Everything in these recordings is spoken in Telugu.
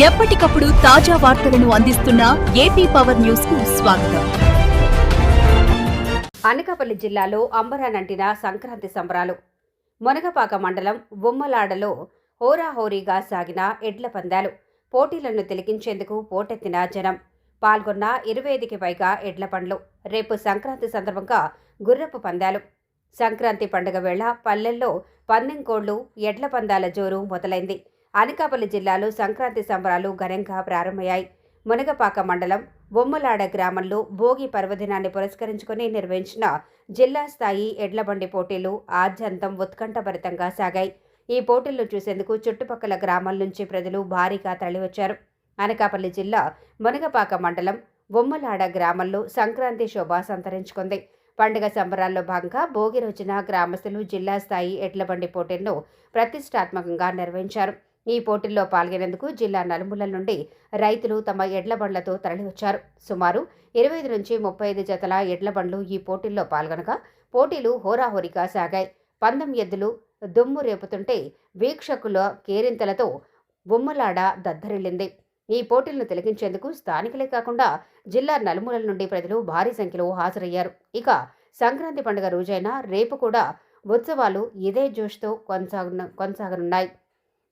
ఎప్పటికప్పుడు తాజా వార్తలను అందిస్తున్న ఏపీ పవర్ న్యూస్ కు స్వాగతం. అనకాపల్లి జిల్లాలో అంబరానంటిన సంక్రాంతి సంబరాలు. మునగపాక మండలం బొమ్మలాడలో హోరాహోరీగా సాగిన ఎడ్ల పందాలు. పోటీలను తిలకించేందుకు పోటెత్తిన జనం. పాల్గొన్న 25కి పైగా ఎడ్ల పండ్లు. రేపు సంక్రాంతి సందర్భంగా గుర్రపు పందాలు. సంక్రాంతి పండుగ వేళ పల్లెల్లో పందెం కోళ్లు, ఎడ్ల పందాల జోరు మొదలైంది. అనకాపల్లి జిల్లాలో సంక్రాంతి సంబరాలు ఘనంగా ప్రారంభమయ్యాయి. మునగపాక మండలం బొమ్మలాడ గ్రామంలో భోగి పర్వదినాన్ని పురస్కరించుకుని నిర్వహించిన జిల్లా స్థాయి ఎడ్లబండి పోటీలు ఆద్యంతం ఉత్కంఠభరితంగా సాగాయి. ఈ పోటీలను చూసేందుకు చుట్టుపక్కల గ్రామాల నుంచి ప్రజలు భారీగా తరలివచ్చారు. అనకాపల్లి జిల్లా మునగపాక మండలం బొమ్మలాడ గ్రామంలో సంక్రాంతి శోభ సంతరించుకుంది. పండుగ సంబరాల్లో భాగంగా భోగి రోజున గ్రామస్తులు జిల్లా స్థాయి ఎడ్లబండి పోటీలను ప్రతిష్టాత్మకంగా నిర్వహించారు. ఈ పోటీల్లో పాల్గొనేందుకు జిల్లా నలుమూలల నుండి రైతులు తమ ఎడ్ల బండ్లతో తరలివచ్చారు. సుమారు 25 నుంచి 35 జతల ఎడ్ల బండ్లు ఈ పోటీల్లో పాల్గొనగా పోటీలు హోరాహోరీగా సాగాయి. పందెం ఎద్దులు దుమ్ము రేపుతుంటే వీక్షకుల కేరింతలతో బొమ్మలాడ దద్దరిల్లింది. ఈ పోటీలను తిలకించేందుకు స్థానికులే కాకుండా జిల్లా నలుమూలల నుండి ప్రజలు భారీ సంఖ్యలో హాజరయ్యారు. ఇక సంక్రాంతి పండుగ రోజైన రేపు కూడా ఉత్సవాలు ఇదే జోష్తో కొనసాగనున్నాయి.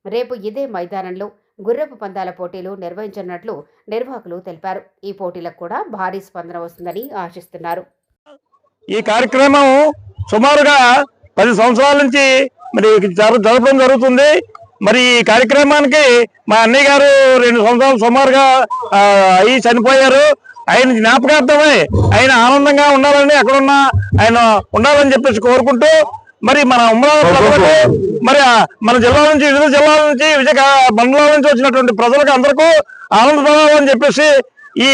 రేపు ఇదే మైదానంలో గుర్రపు పందాల పోటీలు నిర్వహించనున్నట్లు నిర్వాహకులు తెలిపారు. ఈ పోటీలకు కూడా భారీ స్పందన వస్తుందని ఆశిస్తున్నారు. ఈ కార్యక్రమం సుమారుగా 10 సంవత్సరాల నుంచి మరి జరపడం జరుగుతుంది. మరి ఈ కార్యక్రమానికి మా అన్నయ్య గారు 2 సంవత్సరాలు సుమారుగా అయ్యి చనిపోయారు. ఆయన జ్ఞాపకార్థమై ఆయన ఆనందంగా ఉండాలని, ఎక్కడున్నా ఆయన ఉండాలని చెప్పేసి కోరుకుంటూ మరి మన ఉమ్మడి మరి మన జిల్లా నుంచి, వివిధ జిల్లాల నుంచి, మండలాల నుంచి వచ్చినటువంటి ప్రజలకు అందరికీ ఆనందపడాలని చెప్పేసి ఈ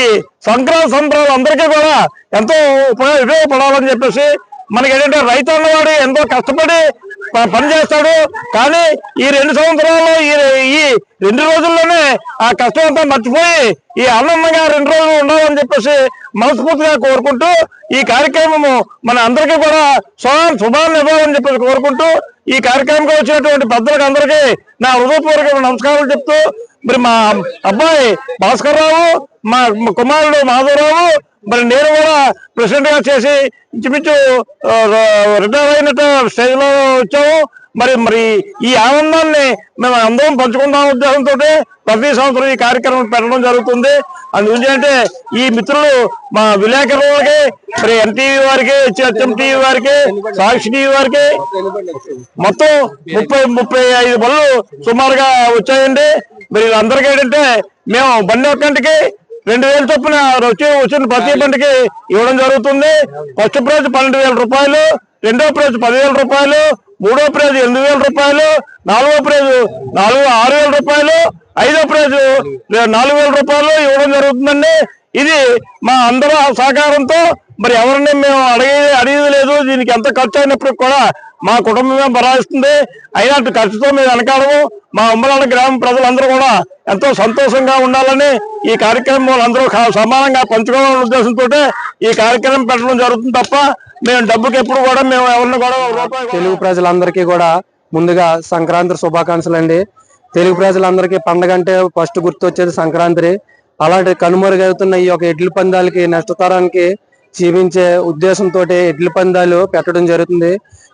సంక్రాంతి సంబరాలు అందరికీ కూడా ఎంతో ఉపయోగపడాలని చెప్పేసి మనకి ఏంటంటే రైతు అన్నవాడు ఎంతో కష్టపడి పనిచేస్తాడు. కానీ ఈ 2 సంవత్సరాల్లో ఈ 2 రోజుల్లోనే ఆ కష్టం అంతా మర్చిపోయి ఈ ఆనందంగా 2 రోజులు ఉండాలని చెప్పేసి మనస్ఫూర్తిగా కోరుకుంటూ ఈ కార్యక్రమము మన అందరికీ కూడా శుభాన్ని ఇవ్వాలని చెప్పేసి కోరుకుంటూ ఈ కార్యక్రమంకి వచ్చినటువంటి పెద్దలకు అందరికీ నా హృదయపూర్వక నమస్కారాలు చెప్తూ మరి మా అబ్బాయి భాస్కర్ రావు, మా కుమారుడు మాధవరావు, మరి నేను కూడా ప్రెసిడెంట్ గా చేసి ఇంచుమించు రిటైర్ అయినట్టు స్టేజ్ లో వచ్చాము. మరి ఈ ఆనందాన్ని మేము అందరం పంచుకుందాం ఉద్దేశంతో ప్రతి సంవత్సరం ఈ కార్యక్రమం పెట్టడం జరుగుతుంది. అందుకంటే ఈ మిత్రులు మా విలేకరులకి, మరి ఎన్టీవీ వారికి, హెచ్ఎం టీవీ వారికి, సాక్షి టీవీ వారికి మొత్తం 35 బళ్ళు సుమారుగా వచ్చాయండి. మరి అందరికీ ఏంటంటే మేము బండి ఒక్కంటికి 2000 చొప్పున వచ్చిన ప్రతి బండికి ఇవ్వడం జరుగుతుంది. ఫస్ట్ ప్రైజ్ 12,000 రూపాయలు, రెండో ప్రైజ్ 10,000 రూపాయలు, మూడో ప్రైజ్ 8,000 రూపాయలు, నాలుగో ప్రైజ్ 6,000 రూపాయలు, ఐదో ప్రైజ్ 4,000 రూపాయలు ఇవ్వడం జరుగుతుందండి. ఇది మా అందరూ సహకారంతో మరి ఎవరిని మేము అడిగేది లేదు. దీనికి ఎంత ఖర్చు అయినప్పటికి కూడా మా కుటుంబమే భరాయిస్తుంది. అయినా ఖర్చుతో మేము వెనకాడము. మా ఉమ్మలాడ గ్రామ ప్రజలందరూ కూడా ఎంతో సంతోషంగా ఉండాలని ఈ కార్యక్రమం అందరూ సమానంగా పంచుకోవాలనే ఉద్దేశంతో ఈ కార్యక్రమం పెట్టడం జరుగుతుంది తప్ప మేము డబ్బుకి ఎప్పుడు కూడా మేము ఎవరిని కూడా రూపాయి. తెలుగు ప్రజలందరికీ కూడా ముందుగా సంక్రాంతి శుభాకాంక్షలు అండి. తెలుగు ప్రజలందరికీ పండుగ అంటే ఫస్ట్ గుర్తొచ్చేది సంక్రాంతి. అలాంటి కనుమరుగవుతున్న ఈ యొక్క ఎడ్ల పందాలకి నెక్స్ట్ తరానికి జీవించే ఉద్దేశంతో ఎడ్ల పందాలు పెట్టడం జరుగుతుంది.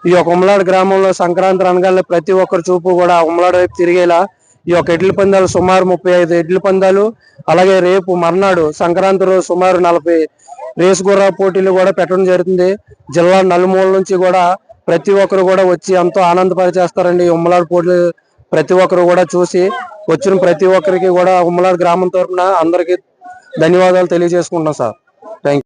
ఈ యొక్క ఉమ్మలాడ గ్రామంలో సంక్రాంతి అనగానే ప్రతి ఒక్కరి చూపు కూడా ఉమ్మలాడ వైపు తిరిగేలా ఈ యొక్క ఎడ్ల పందాలు సుమారు 35 ఎడ్ల పందాలు, అలాగే రేపు మర్నాడు సంక్రాంతి రోజు సుమారు 40 రేసు గుర్ర పోటీలు కూడా పెట్టడం జరుగుతుంది. జిల్లా నలుమూల నుంచి కూడా ప్రతి ఒక్కరు కూడా వచ్చి ఎంతో ఆనందపరిచేస్తారండి. ఉమ్మలాడ పోటీలు ప్రతి ఒక్కరు కూడా చూసి వచ్చిన ప్రతి ఒక్కరికి కూడా ఉమ్మలాడ గ్రామం తరఫున అందరికీ ధన్యవాదాలు తెలియజేసుకుంటున్నాం సార్. Thank you.